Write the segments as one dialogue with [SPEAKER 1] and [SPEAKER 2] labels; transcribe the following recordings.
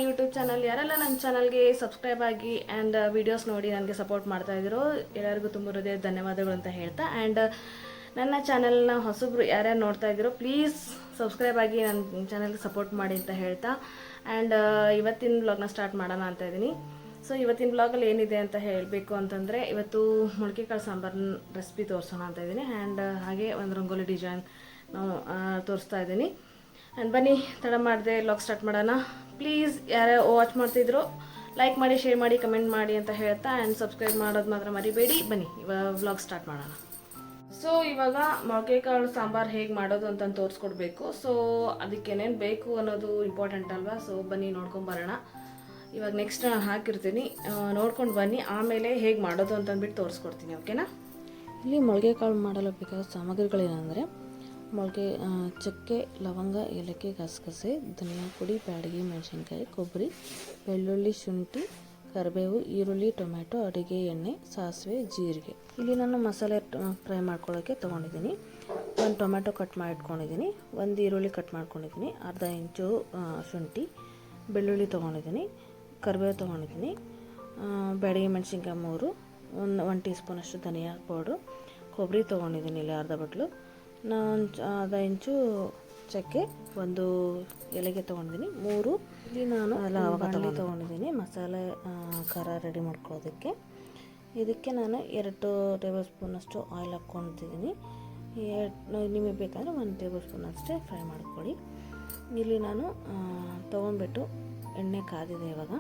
[SPEAKER 1] YouTube channel. ಯಾರೆಲ್ಲ ನನ್ನ ಚಾನಲ್ಗೆ ಸಬ್ಸ್ಕ್ರೈಬ್ ಆಗಿ ಆ್ಯಂಡ್ ವೀಡಿಯೋಸ್ ನೋಡಿ ನನಗೆ ಸಪೋರ್ಟ್ ಮಾಡ್ತಾ ಇದ್ದೀರೋ ಎಲ್ಲರಿಗೂ ತುಂಬ ಹೃದಯ ಧನ್ಯವಾದಗಳು ಅಂತ ಹೇಳ್ತಾ, ಆ್ಯಂಡ್ ನನ್ನ ಚಾನಲ್ನ ಹೊಸಬ್ರು ಯಾರ್ಯಾರು ನೋಡ್ತಾ ಇದ್ದೀರೋ ಪ್ಲೀಸ್ ಸಬ್ಸ್ಕ್ರೈಬ್ ಆಗಿ ನನ್ನ ಚಾನಲ್ಗೆ ಸಪೋರ್ಟ್ ಮಾಡಿ ಅಂತ ಹೇಳ್ತಾ, ಆ್ಯಂಡ್ ಇವತ್ತಿನ ಬ್ಲಾಗ್ನ ಸ್ಟಾರ್ಟ್ ಮಾಡೋಣ ಅಂತ ಇದ್ದೀನಿ. ಸೊ ಇವತ್ತಿನ ಬ್ಲಾಗಲ್ಲಿ ಏನಿದೆ ಅಂತ ಹೇಳಬೇಕು ಅಂತಂದರೆ, ಇವತ್ತು ಮೊಳಕೆ ಕಾಳು ಸಾಂಬಾರಿನ ರೆಸಿಪಿ ತೋರಿಸೋಣ ಅಂತ ಇದ್ದೀನಿ. ಆ್ಯಂಡ್ ಹಾಗೆ ಒಂದು ರಂಗೋಲಿ ಡಿಸೈನ್ ನಾವು ತೋರಿಸ್ತಾ ಇದ್ದೀನಿ. ಆ್ಯಂಡ್ ಬನ್ನಿ ತಡ ಮಾಡಿದೆ ವ್ಲಾಗ್ ಸ್ಟಾರ್ಟ್ ಮಾಡೋಣ. ಪ್ಲೀಸ್ ಯಾರು ವಾಚ್ ಮಾಡ್ತಿದ್ರು ಲೈಕ್ ಮಾಡಿ, ಶೇರ್ ಮಾಡಿ, ಕಮೆಂಟ್ ಮಾಡಿ ಅಂತ ಹೇಳ್ತಾ, ಆ್ಯಂಡ್ ಸಬ್ಸ್ಕ್ರೈಬ್ ಮಾಡೋದು ಮಾತ್ರ ಮರಿಬೇಡಿ. ಬನ್ನಿ ಇವಾಗ ವ್ಲಾಗ್ ಸ್ಟಾರ್ಟ್ ಮಾಡೋಣ. ಸೊ ಇವಾಗ ಮೊಳಕೆ ಕಾಳು ಸಾಂಬಾರು ಹೇಗೆ ಮಾಡೋದು ಅಂತ ತೋರಿಸ್ಕೊಡ್ಬೇಕು. ಸೊ ಅದಕ್ಕೆ ಏನೇನು ಬೇಕು ಅನ್ನೋದು ಇಂಪಾರ್ಟೆಂಟ್ ಅಲ್ವಾ. ಸೊ ಬನ್ನಿ ನೋಡ್ಕೊಂಬರೋಣ. ಇವಾಗ ನೆಕ್ಸ್ಟ್ ನಾನು ಹಾಕಿರ್ತೀನಿ, ನೋಡ್ಕೊಂಡು ಬನ್ನಿ. ಆಮೇಲೆ ಹೇಗೆ ಮಾಡೋದು ಅಂತಂದ್ಬಿಟ್ಟು ತೋರಿಸ್ಕೊಡ್ತೀನಿ, ಓಕೆನಾ.
[SPEAKER 2] ಇಲ್ಲಿ ಮೊಳಕೆ ಕಾಳು ಮಾಡಲು ಬೇಕಾದ ಸಾಮಗ್ರಿಗಳೇನೆಂದರೆ ಮೊಳಕೆ ಚಕ್ಕೆ, ಲವಂಗ, ಏಲಕ್ಕಿ, ಗಸಗಸೆ, ಧನಿಯಾ ಪುಡಿ, ಬ್ಯಾಡಗಿ ಮೆಣಸಿನ್ಕಾಯಿ, ಕೊಬ್ಬರಿ, ಬೆಳ್ಳುಳ್ಳಿ, ಶುಂಠಿ, ಕರಿಬೇವು, ಈರುಳ್ಳಿ, ಟೊಮೆಟೊ, ಅಡುಗೆ ಎಣ್ಣೆ, ಸಾಸಿವೆ, ಜೀರಿಗೆ. ಇಲ್ಲಿ ನಾನು ಮಸಾಲೆ ಫ್ರೈ ಮಾಡ್ಕೊಳ್ಳೋಕ್ಕೆ ತೊಗೊಂಡಿದ್ದೀನಿ. ಒಂದು ಟೊಮೆಟೊ ಕಟ್ ಮಾಡಿ ಇಟ್ಕೊಂಡಿದ್ದೀನಿ, ಒಂದು ಈರುಳ್ಳಿ ಕಟ್ ಮಾಡ್ಕೊಂಡಿದ್ದೀನಿ, ಅರ್ಧ ಇಂಚು ಶುಂಠಿ, ಬೆಳ್ಳುಳ್ಳಿ ತೊಗೊಂಡಿದ್ದೀನಿ, ಕರಿಬೇವು ತೊಗೊಂಡಿದ್ದೀನಿ, ಬ್ಯಾಡಗಿ ಮೆಣಸಿನ್ಕಾಯಿ 3, ಒಂದು ಟೀ ಸ್ಪೂನಷ್ಟು ಧನಿಯಾ ಪೌಡ್ರು, ಕೊಬ್ಬರಿ ತೊಗೊಂಡಿದ್ದೀನಿ ಇಲ್ಲಿ ಅರ್ಧ ಬಟ್ಲು, ನಾನು ಅರ್ಧ ಇಂಚು ಚಕ್ಕೆ, ಒಂದು ಎಲೆಗೆ ತೊಗೊಂಡಿದ್ದೀನಿ, 3 ಇಲ್ಲಿ ನಾನು ಲವಂಗ ತೊಗೊಂಡಿದ್ದೀನಿ ಮಸಾಲೆ ಖಾರ ರೆಡಿ ಮಾಡ್ಕೊಳ್ಳೋದಕ್ಕೆ. ಇದಕ್ಕೆ ನಾನು 2 ಟೇಬಲ್ ಸ್ಪೂನಷ್ಟು ಆಯಿಲ್ ಹಾಕ್ಕೊತಿದ್ದೀನಿ. ನಿಮಗೆ ಬೇಕಂದರೆ 1 ಟೇಬಲ್ ಸ್ಪೂನ್ ಅಷ್ಟೇ ಫ್ರೈ ಮಾಡ್ಕೊಳ್ಳಿ. ಇಲ್ಲಿ ನಾನು ತೊಗೊಂಡ್ಬಿಟ್ಟು ಎಣ್ಣೆ ಕಾದಿದೆ. ಇವಾಗ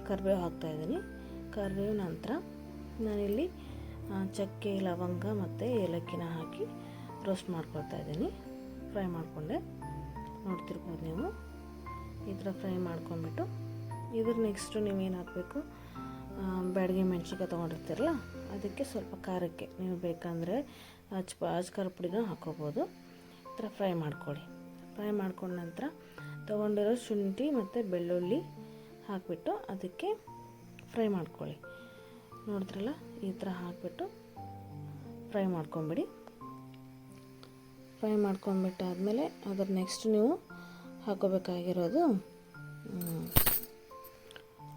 [SPEAKER 2] ಕರಿಬೇವು ಹಾಕ್ತಾಯಿದ್ದೀನಿ. ಕರಿಬೇವು ನಂತರ ನಾನಿಲ್ಲಿ ಚಕ್ಕೆ, ಲವಂಗ ಮತ್ತು ಏಲಕ್ಕಿನ ಹಾಕಿ ರೋಸ್ಟ್ ಮಾಡ್ಕೊಳ್ತಾ ಇದ್ದೀನಿ. ಫ್ರೈ ಮಾಡಿಕೊಂಡೆ ನೋಡ್ತಿರ್ಬೋದು ನೀವು. ಈ ಥರ ಫ್ರೈ ಮಾಡ್ಕೊಂಡ್ಬಿಟ್ಟು ಇದ್ರ ನೆಕ್ಸ್ಟು ನೀವೇನು ಹಾಕಬೇಕು, ಬ್ಯಾಡಗಿ ಮೆಣಸಿನ್ಕಾಯಿ ತೊಗೊಂಡಿರ್ತೀರಲ್ಲ ಅದಕ್ಕೆ ಸ್ವಲ್ಪ ಖಾರಕ್ಕೆ ನೀವು ಬೇಕಂದರೆ ಖಾರ ಪುಡಿನ ಹಾಕ್ಕೋಬೋದು. ಈ ಥರ ಫ್ರೈ ಮಾಡ್ಕೊಳ್ಳಿ. ಫ್ರೈ ಮಾಡ್ಕೊಂಡ ನಂತರ ತೊಗೊಂಡಿರೋ ಶುಂಠಿ ಮತ್ತು ಬೆಳ್ಳುಳ್ಳಿ ಹಾಕಿಬಿಟ್ಟು ಅದಕ್ಕೆ ಫ್ರೈ ಮಾಡ್ಕೊಳ್ಳಿ. ನೋಡಿದ್ರಲ್ಲ, ಈ ಥರ ಹಾಕಿಬಿಟ್ಟು ಫ್ರೈ ಮಾಡ್ಕೊಂಬಿಡಿ. ಫ್ರೈ ಮಾಡ್ಕೊಂಬಿಟ್ಟಾದಮೇಲೆ ಅದ್ರ ನೆಕ್ಸ್ಟ್ ನೀವು ಹಾಕೋಬೇಕಾಗಿರೋದು,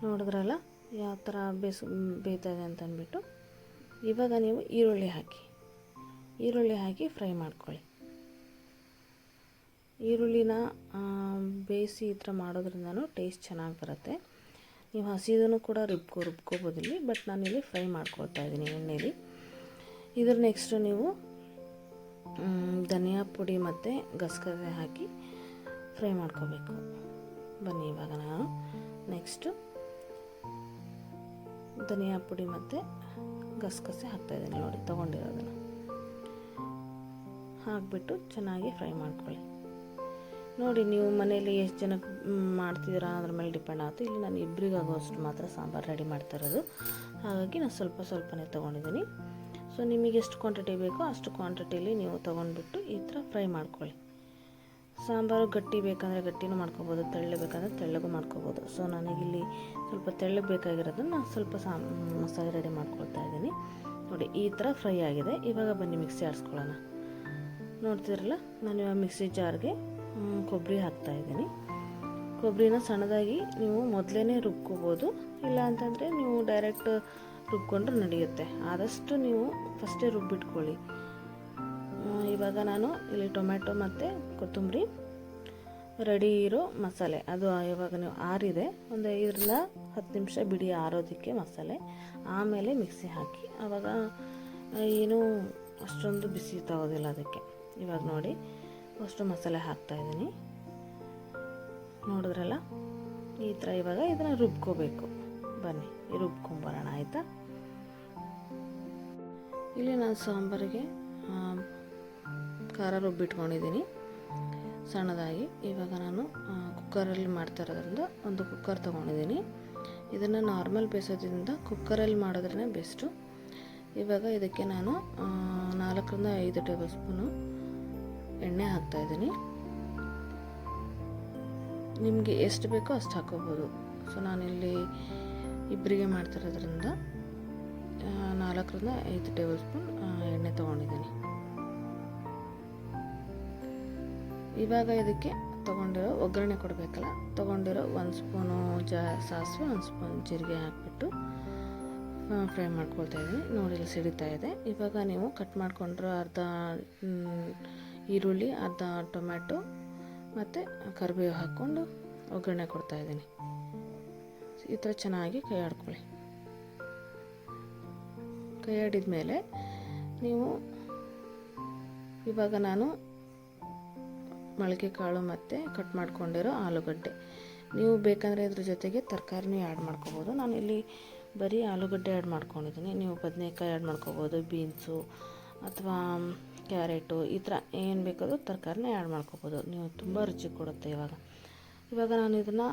[SPEAKER 2] ನೋಡಿದ್ರಲ್ಲ ಯಾವ ಥರ ಬೇಯ್ತದೆ ಅಂತ ಅಂದ್ಬಿಟ್ಟು, ಇವಾಗ ನೀವು ಈರುಳ್ಳಿ ಹಾಕಿ ಫ್ರೈ ಮಾಡ್ಕೊಳ್ಳಿ. ಈರುಳ್ಳಿನ ಬೇಯಿಸಿ ಈ ಥರ ಮಾಡೋದ್ರಿಂದನೂ ಟೇಸ್ಟ್ ಚೆನ್ನಾಗಿ ಬರುತ್ತೆ. ನೀವು ಹಸಿದೂ ಕೂಡ ರುಬ್ಕೋಬೋದಿಲ್ಲಿ, ಬಟ್ ನಾನಿಲ್ಲಿ ಫ್ರೈ ಮಾಡ್ಕೊಳ್ತಾ ಇದ್ದೀನಿ ಎಣ್ಣೆಲಿ. ಇದ್ರ ನೆಕ್ಸ್ಟು ನೀವು ಧನಿಯಾ ಪುಡಿ ಮತ್ತು ಗಸಗಸೆ ಹಾಕಿ ಫ್ರೈ ಮಾಡ್ಕೋಬೇಕು. ಬನ್ನಿ ಇವಾಗ ನಾನು ನೆಕ್ಸ್ಟು ಧನಿಯಾ ಪುಡಿ ಮತ್ತು ಗಸಗಸೆ ಹಾಕ್ತಾಯಿದ್ದೀನಿ. ನೋಡಿ ತೊಗೊಂಡಿರೋದನ್ನು ಹಾಕಿಬಿಟ್ಟು ಚೆನ್ನಾಗಿ ಫ್ರೈ ಮಾಡ್ಕೊಳ್ಳಿ. ನೋಡಿ ನೀವು ಮನೇಲಿ ಎಷ್ಟು ಜನಕ್ಕೆ ಮಾಡ್ತಿದ್ದೀರಾ ಅದ್ರ ಮೇಲೆ ಡಿಪೆಂಡ್ ಆಗುತ್ತೆ. ಇಲ್ಲಿ ನಾನು ಇಬ್ಬರಿಗಾಗೋಷ್ಟು ಮಾತ್ರ ಸಾಂಬಾರು ರೆಡಿ ಮಾಡ್ತಾ ಇರೋದು, ಹಾಗಾಗಿ ನಾನು ಸ್ವಲ್ಪನೇ ತೊಗೊಂಡಿದ್ದೀನಿ. ಸೊ ನಿಮಗೆ ಎಷ್ಟು ಕ್ವಾಂಟಿಟಿ ಬೇಕೋ ಅಷ್ಟು ಕ್ವಾಂಟಿಟಿಲಿ ನೀವು ತೊಗೊಂಡ್ಬಿಟ್ಟು ಈ ಥರ ಫ್ರೈ ಮಾಡ್ಕೊಳ್ಳಿ. ಸಾಂಬಾರು ಗಟ್ಟಿ ಬೇಕಂದರೆ ಗಟ್ಟಿನೂ ಮಾಡ್ಕೋಬೋದು, ತೆಳ್ಳಗೆ ಬೇಕಂದರೆ ತೆಳ್ಳಗೂ ಮಾಡ್ಕೋಬೋದು. ಸೊ ನನಗಿಲ್ಲಿ ಸ್ವಲ್ಪ ತೆಳ್ಳಗೆ ಬೇಕಾಗಿರೋದನ್ನು ನಾನು ಸ್ವಲ್ಪ ಮಸಾಲೆ ರೆಡಿ ಮಾಡ್ಕೊಳ್ತಾ ಇದ್ದೀನಿ. ನೋಡಿ ಈ ಥರ ಫ್ರೈ ಆಗಿದೆ. ಇವಾಗ ಬನ್ನಿ ಮಿಕ್ಸಿ ಆಡಿಸ್ಕೊಳ್ಳೋಣ. ನೋಡ್ತಿರಲ್ಲ, ನಾನು ಇವಾಗ ಮಿಕ್ಸಿ ಜಾರ್ಗೆ ಕೊಬ್ಬರಿ ಹಾಕ್ತಾಯಿದ್ದೀನಿ. ಕೊಬ್ಬರಿನ ಸಣ್ಣದಾಗಿ ನೀವು ಮೊದಲೇ ರುಬ್ಕೋಬೋದು, ಇಲ್ಲ ಅಂತಂದರೆ ನೀವು ಡೈರೆಕ್ಟ್ ರುಬ್ಕೊಂಡ್ರೆ ನಡೆಯುತ್ತೆ. ಆದಷ್ಟು ನೀವು ಫಸ್ಟೇ ರುಬ್ಬಿಟ್ಕೊಳ್ಳಿ. ಇವಾಗ ನಾನು ಇಲ್ಲಿ ಟೊಮೆಟೊ ಮತ್ತು ಕೊತ್ತಂಬರಿ ರೆಡಿ ಇರೋ ಮಸಾಲೆ ಅದು ಇವಾಗ ನೀವು ಆರಿದೆ, ಒಂದು 5ರಿಂದ 10 ನಿಮಿಷ ಬಿಡಿ ಆರೋದಕ್ಕೆ ಮಸಾಲೆ. ಆಮೇಲೆ ಮಿಕ್ಸಿ ಹಾಕಿ, ಆವಾಗ ಏನೂ ಅಷ್ಟೊಂದು ಬಿಸಿ ತಗೋದಿಲ್ಲ ಅದಕ್ಕೆ. ಇವಾಗ ನೋಡಿ ಅಷ್ಟು ಮಸಾಲೆ ಹಾಕ್ತಾಯಿದ್ದೀನಿ. ನೋಡಿದ್ರಲ್ಲ, ಈ ಥರ ಇವಾಗ ಇದನ್ನು ರುಬ್ಕೋಬೇಕು. ಬನ್ನಿ ರುಬ್ಕೊಂಬರೋಣ, ಆಯಿತಾ. ಇಲ್ಲಿ ನಾನು ಸಾಂಬಾರಿಗೆ ಖಾರ ರುಬ್ಬಿಟ್ಕೊಂಡಿದ್ದೀನಿ ಸಣ್ಣದಾಗಿ. ಇವಾಗ ನಾನು ಕುಕ್ಕರಲ್ಲಿ ಮಾಡ್ತಾ ಇರೋದ್ರಿಂದ ಒಂದು ಕುಕ್ಕರ್ ತೊಗೊಂಡಿದ್ದೀನಿ. ಇದನ್ನು ನಾರ್ಮಲ್ ಬೇಯಿಸೋದ್ರಿಂದ ಕುಕ್ಕರಲ್ಲಿ ಮಾಡೋದ್ರೇ ಬೆಸ್ಟು. ಇವಾಗ ಇದಕ್ಕೆ ನಾನು 4ರಿಂದ 5 ಟೇಬಲ್ ಸ್ಪೂನು ಎಣ್ಣೆ ಹಾಕ್ತಾಯಿದ್ದೀನಿ. ನಿಮಗೆ ಎಷ್ಟು ಬೇಕೋ ಅಷ್ಟು ಹಾಕೋಬೋದು. ಸೊ ನಾನಿಲ್ಲಿ ಇಬ್ಬರಿಗೆ ಮಾಡ್ತಿರೋದ್ರಿಂದ 4ರಿಂದ 5 ಟೇಬಲ್ ಸ್ಪೂನ್ ಎಣ್ಣೆ ತೊಗೊಂಡಿದ್ದೀನಿ. ಇವಾಗ ಇದಕ್ಕೆ ತೊಗೊಂಡಿರೋ ಒಗ್ಗರಣೆ ಕೊಡಬೇಕಲ್ಲ, ತೊಗೊಂಡಿರೋ 1 ಸ್ಪೂನು ಸಾಸಿವೆ, 1 ಸ್ಪೂನ್ ಜೀರಿಗೆ ಹಾಕ್ಬಿಟ್ಟು ಫ್ರೈ ಮಾಡ್ಕೊಳ್ತಾ ಇದ್ದೀನಿ. ನೋಡಿ ಇಲ್ಲಿ ಸಿಡಿತಾ ಇದೆ. ಇವಾಗ ನೀವು ಕಟ್ ಮಾಡ್ಕೊಂಡಿರೋ ಅರ್ಧ ಈರುಳ್ಳಿ, ಅರ್ಧ ಟೊಮ್ಯಾಟೊ ಮತ್ತು ಕರಿಬೇವು ಹಾಕ್ಕೊಂಡು ಒಗ್ಗರಣೆ ಕೊಡ್ತಾಯಿದ್ದೀನಿ. ಈ ಥರ ಚೆನ್ನಾಗಿ ಕೈ ಆಡ್ಕೊಳ್ಳಿ. ಕೈ ಆಡಿದ ಮೇಲೆ ನೀವು ಇವಾಗ ನಾನು ಮೊಳಕೆ ಕಾಳು ಮತ್ತು ಕಟ್ ಮಾಡ್ಕೊಂಡಿರೋ ಆಲೂಗಡ್ಡೆ, ನೀವು ಬೇಕಂದರೆ ಇದ್ರ ಜೊತೆಗೆ ತರಕಾರಿನೂ ಆ್ಯಡ್ ಮಾಡ್ಕೋಬೋದು. ನಾನು ಇಲ್ಲಿ ಬರೀ ಆಲೂಗಡ್ಡೆ ಆ್ಯಡ್ ಮಾಡ್ಕೊಂಡಿದ್ದೀನಿ. ನೀವು ಬದನೆಕಾಯಿ ಆ್ಯಡ್ ಮಾಡ್ಕೋಬೋದು, ಬೀನ್ಸು ಅಥವಾ ಕ್ಯಾರೆಟು, ಈ ಥರ ಏನು ಬೇಕಾದರೂ ತರಕಾರಿನ ಆ್ಯಡ್ ಮಾಡ್ಕೋಬೋದು. ನೀವು ತುಂಬ ರುಚಿ ಕೊಡುತ್ತೆ. ಇವಾಗ ನಾನು ಇದನ್ನು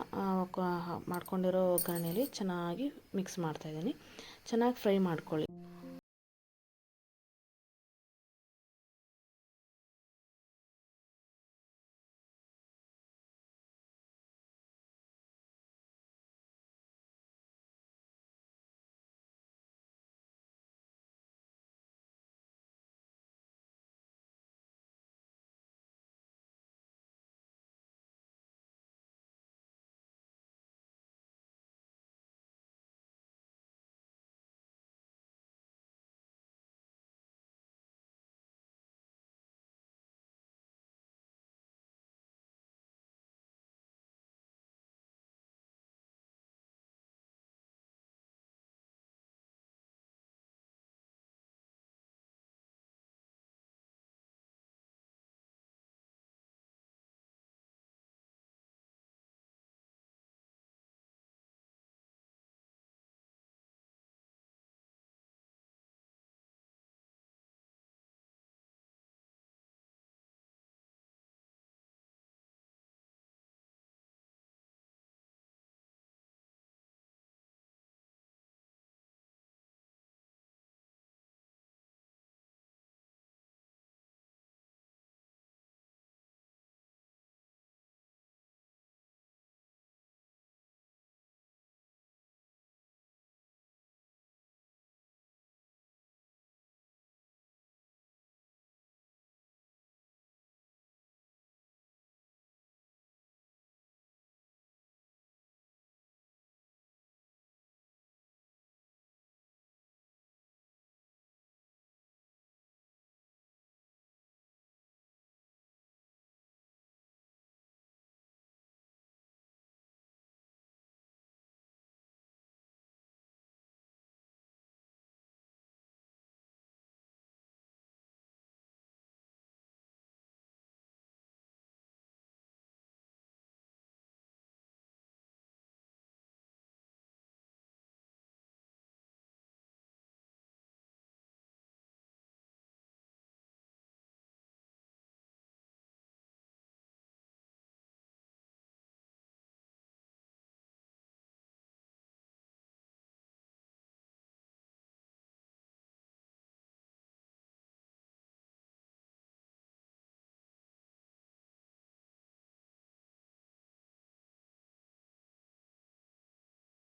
[SPEAKER 2] ಮಾಡ್ಕೊಂಡಿರೋ ಒಗ್ಗರಣೆಯಲ್ಲಿ ಚೆನ್ನಾಗಿ ಮಿಕ್ಸ್ ಮಾಡ್ತಾಯಿದ್ದೀನಿ. ಚೆನ್ನಾಗಿ ಫ್ರೈ ಮಾಡ್ಕೊಳ್ಳಿ.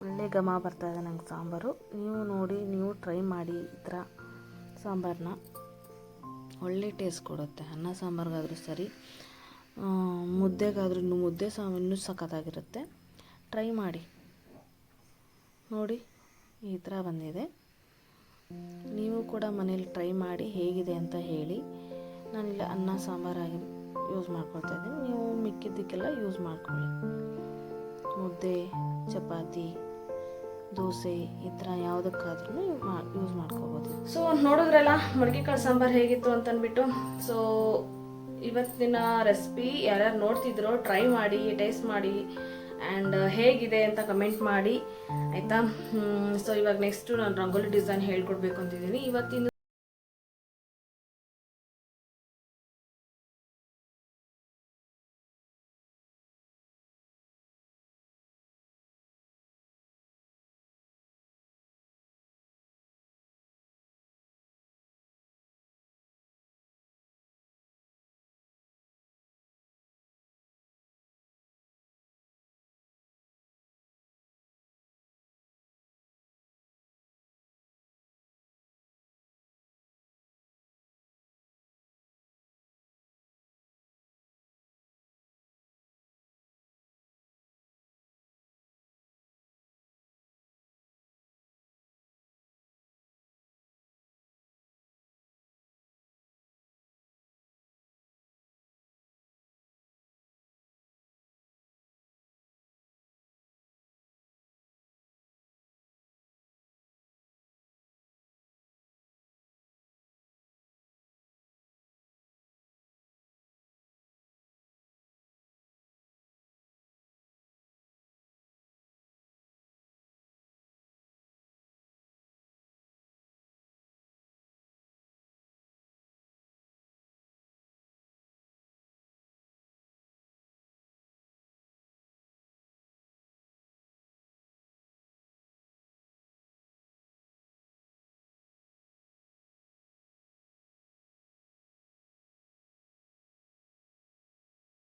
[SPEAKER 2] ಒಳ್ಳೆ ಘಮ ಬರ್ತಾಯಿದೆ ನಂಗೆ ಸಾಂಬಾರು. ನೀವು ನೋಡಿ, ನೀವು ಟ್ರೈ ಮಾಡಿ ಈ ಥರ ಸಾಂಬಾರನ್ನ. ಒಳ್ಳೆ ಟೇಸ್ಟ್ ಕೊಡುತ್ತೆ. ಅನ್ನ ಸಾಂಬಾರಿಗಾದರೂ ಸರಿ, ಮುದ್ದೆಗಾದ್ರೂ ಮುದ್ದೆ ಇನ್ನೂ ಸಖತ್ತಾಗಿರುತ್ತೆ. ಟ್ರೈ ಮಾಡಿ. ನೋಡಿ ಈ ಥರ ಬಂದಿದೆ. ನೀವು ಕೂಡ ಮನೇಲಿ ಟ್ರೈ ಮಾಡಿ ಹೇಗಿದೆ ಅಂತ ಹೇಳಿ. ನಾನಿಲ್ಲಿ ಅನ್ನ ಸಾಂಬಾರಾಗಿ ಯೂಸ್ ಮಾಡ್ಕೊಳ್ತಾ ಇದ್ದೀನಿ. ನೀವು ಮಿಕ್ಕಿದ್ದಕ್ಕೆಲ್ಲ ಯೂಸ್ ಮಾಡ್ಕೊಳ್ಳಿ. ಮುದ್ದೆ, ಚಪಾತಿ, ದೋಸೆ, ಈ ಥರ ಯಾವುದಕ್ಕಾದ್ರೂ ಯೂಸ್ ಮಾಡ್ಕೋಬೋದು.
[SPEAKER 1] ಸೊ ನೋಡಿದ್ರಲ್ಲ ಮೊಳಕೆ ಕಾಳು ಸಾಂಬಾರು ಹೇಗಿತ್ತು ಅಂತ ಅಂದ್ಬಿಟ್ಟು. ಸೊ ಇವತ್ತಿನ ರೆಸಿಪಿ ಯಾರ್ಯಾರು ನೋಡ್ತಿದ್ರೋ ಟ್ರೈ ಮಾಡಿ, ಟೇಸ್ಟ್ ಮಾಡಿ, ಆ್ಯಂಡ್ ಹೇಗಿದೆ ಅಂತ ಕಮೆಂಟ್ ಮಾಡಿ, ಆಯಿತಾ. ಸೊ ಇವಾಗ ನೆಕ್ಸ್ಟು ನಾನು ರಂಗೋಲಿ ಡಿಸೈನ್ ಹೇಳ್ಕೊಡ್ಬೇಕು ಅಂತಿದ್ದೀನಿ. ಇವತ್ತಿನ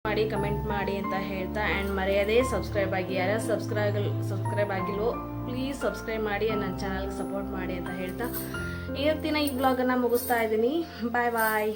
[SPEAKER 1] ಮಾಡಿ ಕಮೆಂಟ್ ಮಾಡಿ ಅಂತ ಹೇಳ್ತಾ ಆ್ಯಂಡ್ ಮರೆಯದೇ ಸಬ್ಸ್ಕ್ರೈಬ್ ಆಗಿ, ಯಾರ್ಯಾರು ಸಬ್ಸ್ಕ್ರೈಬ್ ಆಗಿಲ್ವೋ ಪ್ಲೀಸ್ ಸಬ್ಸ್ಕ್ರೈಬ್ ಮಾಡಿ ನನ್ನ ಚಾನಲ್ಗೆ ಸಪೋರ್ಟ್ ಮಾಡಿ ಅಂತ ಹೇಳ್ತಾ ಇವತ್ತಿನ ಈ ಬ್ಲಾಗನ್ನು ಮುಗಿಸ್ತಾ ಇದ್ದೀನಿ. ಬಾಯ್ ಬಾಯ್.